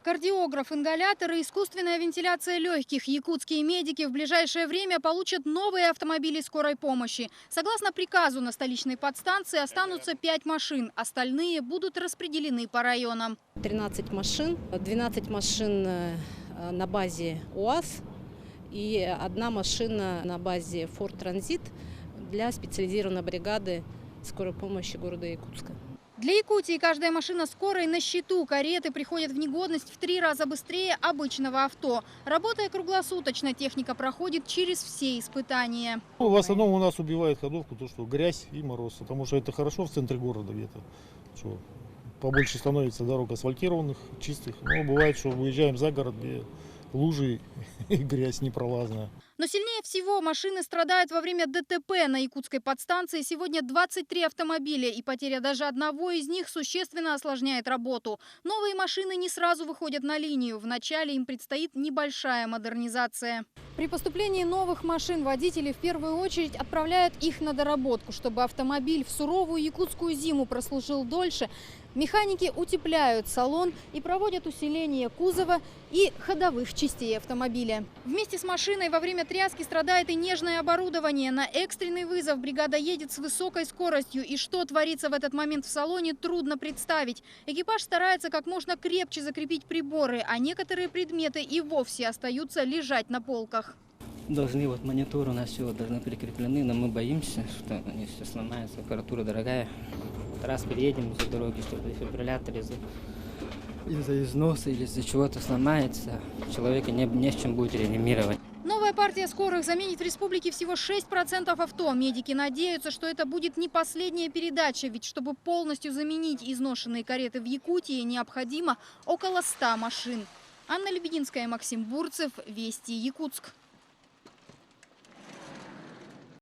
Кардиограф, ингаляторы, искусственная вентиляция легких. Якутские медики в ближайшее время получат новые автомобили скорой помощи. Согласно приказу, на столичной подстанции останутся 5 машин. Остальные будут распределены по районам. 13 машин, 12 машин на базе УАЗ и 1 машина на базе Ford Transit для специализированной бригады скорой помощи города Якутска. Для Якутии каждая машина скорой на счету. Кареты приходят в негодность в 3 раза быстрее обычного авто. Работая круглосуточно, техника проходит через все испытания. В основном у нас убивает ходовку то, что грязь и мороз. Потому что это хорошо в центре города где-то. Что побольше становится дорог асфальтированных, чистых. Но бывает, что выезжаем за город, где лужи и грязь непролазная. Но сильнее всего машины страдают во время ДТП. На якутской подстанции сегодня 23 автомобиля, и потеря даже одного из них существенно осложняет работу. Новые машины не сразу выходят на линию. Вначале им предстоит небольшая модернизация. При поступлении новых машин водители в первую очередь отправляют их на доработку. Чтобы автомобиль в суровую якутскую зиму прослужил дольше, механики утепляют салон и проводят усиление кузова и ходовых частей автомобиля. Вместе с машиной во время тряски страдает и нежное оборудование. На экстренный вызов бригада едет с высокой скоростью. И что творится в этот момент в салоне, трудно представить. Экипаж старается как можно крепче закрепить приборы, а некоторые предметы и вовсе остаются лежать на полках. Должны, мониторы у нас все должны прикреплены, но мы боимся, что они все сломаются, аппаратура дорогая. Раз приедем из-за дороги, что дефибриллятор из-за износа или из-за чего-то сломается, человека не с чем будет реанимировать. Новая партия скорых заменит в республике всего 6% авто. Медики надеются, что это будет не последняя передача, ведь чтобы полностью заменить изношенные кареты в Якутии, необходимо около 100 машин. Анна Лебединская, Максим Бурцев, Вести, Якутск.